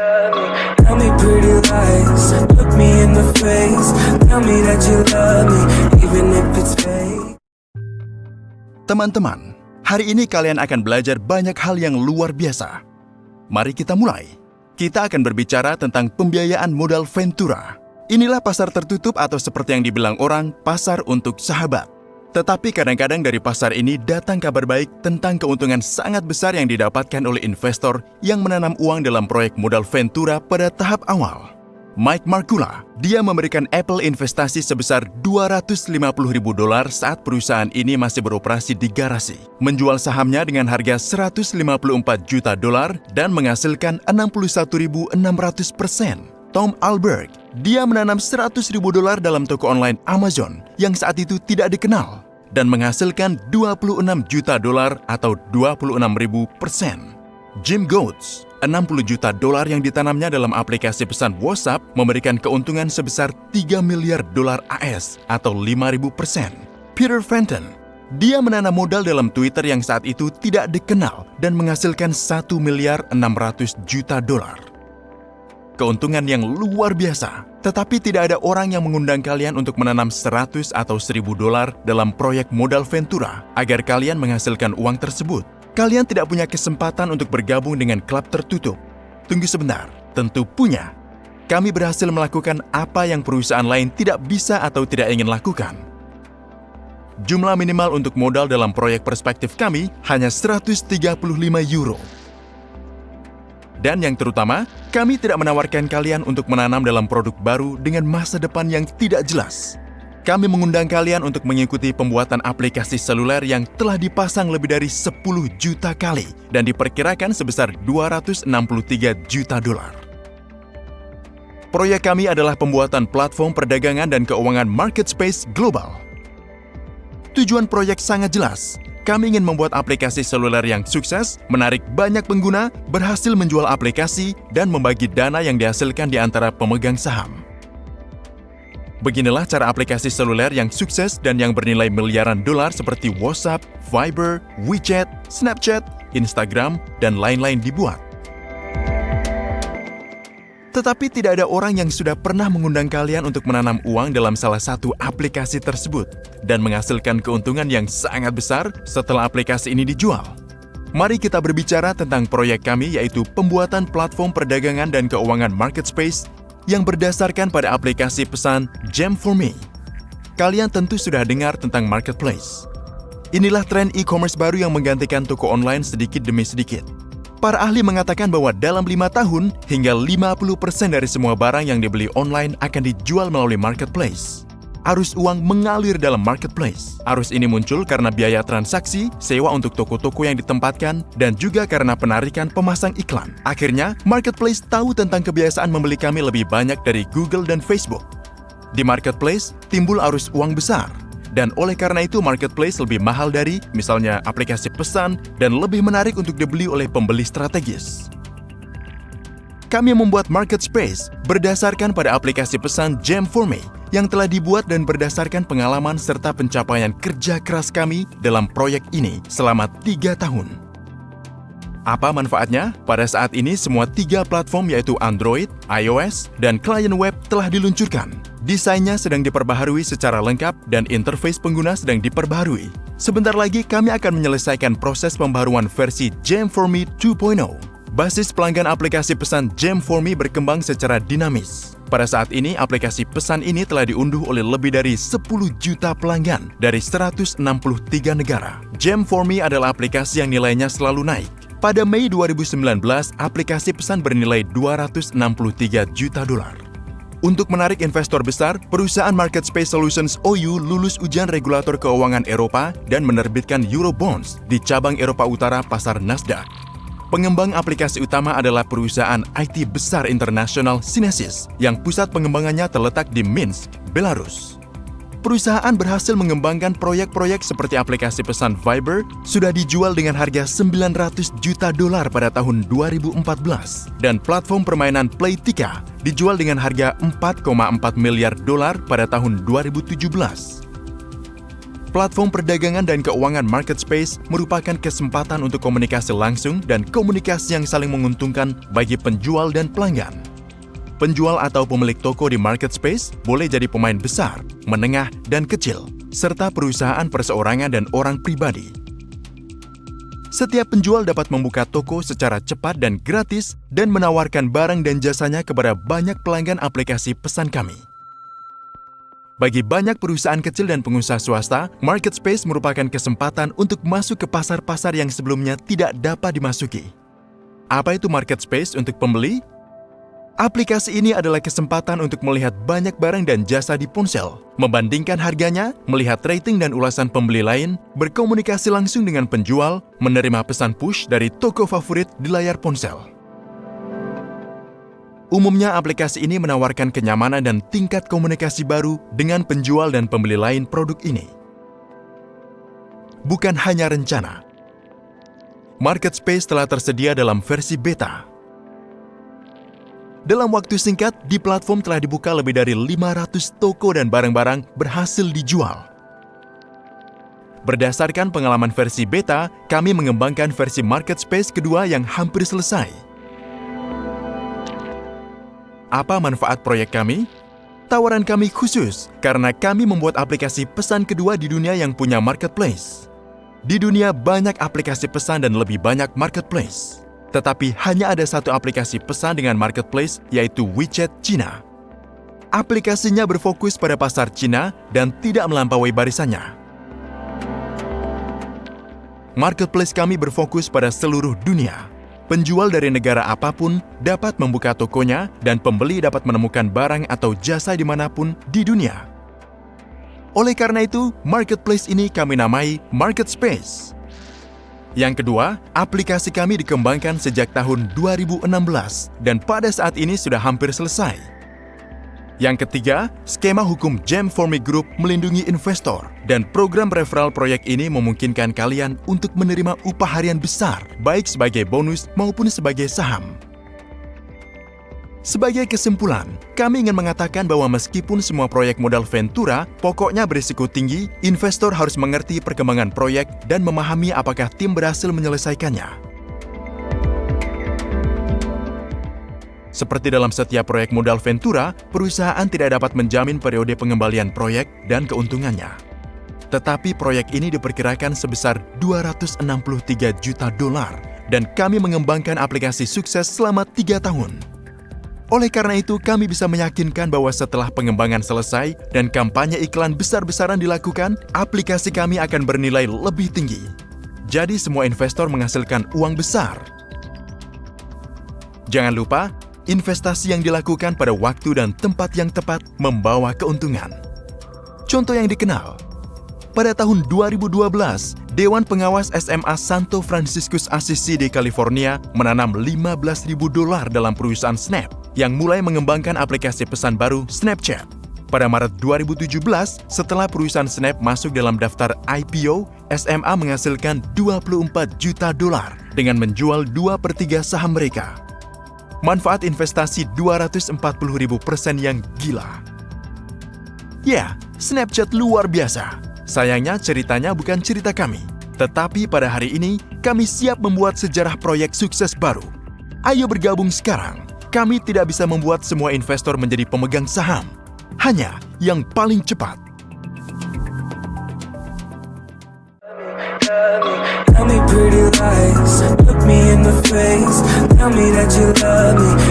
love me. Tell me pretty lies, look me in the face. Tell me that you love me, even if it's fake. Teman-teman, hari ini kalian akan belajar banyak hal yang luar biasa. Mari kita mulai. Kita akan berbicara tentang pembiayaan modal Ventura. Inilah pasar tertutup atau seperti yang dibilang orang, pasar untuk sahabat. Tetapi kadang-kadang dari pasar ini datang kabar baik tentang keuntungan sangat besar yang didapatkan oleh investor yang menanam uang dalam proyek modal Ventura pada tahap awal. Mike Markula, dia memberikan Apple investasi sebesar $250.000 saat perusahaan ini masih beroperasi di garasi, menjual sahamnya dengan harga $154 juta dan menghasilkan 61.600%. Tom Alberg, dia menanam $100.000 dalam toko online Amazon yang saat itu tidak dikenal dan menghasilkan $26 juta atau 26.000%. Jim Coates, $60 juta yang ditanamnya dalam aplikasi pesan WhatsApp memberikan keuntungan sebesar $3 miliar AS atau 5.000%. Peter Fenton, dia menanam modal dalam Twitter yang saat itu tidak dikenal dan menghasilkan $1 miliar 600 juta. Keuntungan yang luar biasa, tetapi tidak ada orang yang mengundang kalian untuk menanam $100 atau $1.000 dalam proyek modal Ventura agar kalian menghasilkan uang tersebut. Kalian tidak punya kesempatan untuk bergabung dengan klub tertutup. Tunggu sebentar, tentu punya. Kami berhasil melakukan apa yang perusahaan lain tidak bisa atau tidak ingin lakukan. Jumlah minimal untuk modal dalam proyek perspektif kami hanya €135. Dan yang terutama, kami tidak menawarkan kalian untuk menanam dalam produk baru dengan masa depan yang tidak jelas. Kami mengundang kalian untuk mengikuti pembuatan aplikasi seluler yang telah dipasang lebih dari 10 juta kali dan diperkirakan sebesar $263 juta. Proyek kami adalah pembuatan platform perdagangan dan keuangan market space global. Tujuan proyek sangat jelas. Kami ingin membuat aplikasi seluler yang sukses, menarik banyak pengguna, berhasil menjual aplikasi, dan membagi dana yang dihasilkan di antara pemegang saham. Beginilah cara aplikasi seluler yang sukses dan yang bernilai miliaran dolar seperti WhatsApp, Viber, WeChat, Snapchat, Instagram, dan lain-lain dibuat. Tetapi tidak ada orang yang sudah pernah mengundang kalian untuk menanam uang dalam salah satu aplikasi tersebut dan menghasilkan keuntungan yang sangat besar setelah aplikasi ini dijual. Mari kita berbicara tentang proyek kami yaitu pembuatan platform perdagangan dan keuangan market space yang berdasarkan pada aplikasi pesan Gem4Me. Kalian tentu sudah dengar tentang marketplace. Inilah tren e-commerce baru yang menggantikan toko online sedikit demi sedikit. Para ahli mengatakan bahwa dalam 5 tahun, hingga 50% dari semua barang yang dibeli online akan dijual melalui marketplace. Arus uang mengalir dalam marketplace. Arus ini muncul karena biaya transaksi, sewa untuk toko-toko yang ditempatkan, dan juga karena penarikan pemasang iklan. Akhirnya, marketplace tahu tentang kebiasaan membeli kami lebih banyak dari Google dan Facebook. Di marketplace, timbul arus uang besar. Dan oleh karena itu marketplace lebih mahal dari, misalnya aplikasi pesan, dan lebih menarik untuk dibeli oleh pembeli strategis. Kami membuat market space berdasarkan pada aplikasi pesan Gem4Me yang telah dibuat dan berdasarkan pengalaman serta pencapaian kerja keras kami dalam proyek ini selama 3 tahun. Apa manfaatnya? Pada saat ini semua 3 platform yaitu Android, iOS, dan klien web telah diluncurkan. Desainnya sedang diperbaharui secara lengkap dan interface pengguna sedang diperbaharui. Sebentar lagi kami akan menyelesaikan proses pembaharuan versi Gem4Me 2.0. Basis pelanggan aplikasi pesan Gem4Me berkembang secara dinamis. Pada saat ini, aplikasi pesan ini telah diunduh oleh lebih dari 10 juta pelanggan dari 163 negara. Gem4Me adalah aplikasi yang nilainya selalu naik. Pada Mei 2019, aplikasi pesan bernilai $263 juta. Untuk menarik investor besar, perusahaan Market Space Solutions OU lulus ujian regulator keuangan Eropa dan menerbitkan Eurobonds di cabang Eropa Utara pasar Nasdaq. Pengembang aplikasi utama adalah perusahaan IT besar internasional Synesys yang pusat pengembangannya terletak di Minsk, Belarus. Perusahaan berhasil mengembangkan proyek-proyek seperti aplikasi pesan Viber sudah dijual dengan harga $900 juta pada tahun 2014 dan platform permainan Playtika dijual dengan harga $4,4 miliar pada tahun 2017. Platform perdagangan dan keuangan marketplace merupakan kesempatan untuk komunikasi langsung dan komunikasi yang saling menguntungkan bagi penjual dan pelanggan. Penjual atau pemilik toko di marketplace boleh jadi pemain besar, menengah, dan kecil, serta perusahaan perseorangan dan orang pribadi. Setiap penjual dapat membuka toko secara cepat dan gratis dan menawarkan barang dan jasanya kepada banyak pelanggan aplikasi pesan kami. Bagi banyak perusahaan kecil dan pengusaha swasta, marketplace merupakan kesempatan untuk masuk ke pasar-pasar yang sebelumnya tidak dapat dimasuki. Apa itu marketplace untuk pembeli? Aplikasi ini adalah kesempatan untuk melihat banyak barang dan jasa di ponsel, membandingkan harganya, melihat rating dan ulasan pembeli lain, berkomunikasi langsung dengan penjual, menerima pesan push dari toko favorit di layar ponsel. Umumnya aplikasi ini menawarkan kenyamanan dan tingkat komunikasi baru dengan penjual dan pembeli lain produk ini. Bukan hanya rencana. Marketplace telah tersedia dalam versi beta. Dalam waktu singkat, di platform telah dibuka lebih dari 500 toko dan barang-barang berhasil dijual. Berdasarkan pengalaman versi beta, kami mengembangkan versi marketplace kedua yang hampir selesai. Apa manfaat proyek kami? Tawaran kami khusus karena kami membuat aplikasi pesan kedua di dunia yang punya marketplace. Di dunia banyak aplikasi pesan dan lebih banyak marketplace. Tetapi hanya ada satu aplikasi pesan dengan marketplace, yaitu WeChat Cina. Aplikasinya berfokus pada pasar Cina dan tidak melampaui barisannya. Marketplace kami berfokus pada seluruh dunia. Penjual dari negara apapun dapat membuka tokonya dan pembeli dapat menemukan barang atau jasa dimanapun di dunia. Oleh karena itu, marketplace ini kami namai Marketspace. Yang kedua, aplikasi kami dikembangkan sejak tahun 2016 dan pada saat ini sudah hampir selesai. Yang ketiga, skema hukum Gem for Me Group melindungi investor dan program referral proyek ini memungkinkan kalian untuk menerima upah harian besar, baik sebagai bonus maupun sebagai saham. Sebagai kesimpulan, kami ingin mengatakan bahwa meskipun semua proyek modal Ventura pokoknya berisiko tinggi, investor harus mengerti perkembangan proyek dan memahami apakah tim berhasil menyelesaikannya. Seperti dalam setiap proyek modal Ventura, perusahaan tidak dapat menjamin periode pengembalian proyek dan keuntungannya. Tetapi proyek ini diperkirakan sebesar $263 juta dan kami mengembangkan aplikasi sukses selama 3 tahun. Oleh karena itu, kami bisa meyakinkan bahwa setelah pengembangan selesai dan kampanye iklan besar-besaran dilakukan, aplikasi kami akan bernilai lebih tinggi. Jadi semua investor menghasilkan uang besar. Jangan lupa, investasi yang dilakukan pada waktu dan tempat yang tepat membawa keuntungan. Contoh yang dikenal, pada tahun 2012, Dewan Pengawas SMA Santo Franciscus Assisi di California menanam $15.000 dalam perusahaan Snap yang mulai mengembangkan aplikasi pesan baru Snapchat. Pada Maret 2017, setelah perusahaan Snap masuk dalam daftar IPO, SMA menghasilkan $24 juta dengan menjual 2/3 saham mereka. Manfaat investasi 240.000% yang gila. Ya, Snapchat luar biasa. Sayangnya ceritanya bukan cerita kami. Tetapi pada hari ini, kami siap membuat sejarah proyek sukses baru. Ayo bergabung sekarang. Kami tidak bisa membuat semua investor menjadi pemegang saham. Hanya yang paling cepat. Tell me pretty lies, look me in the face. Tell me that you love me,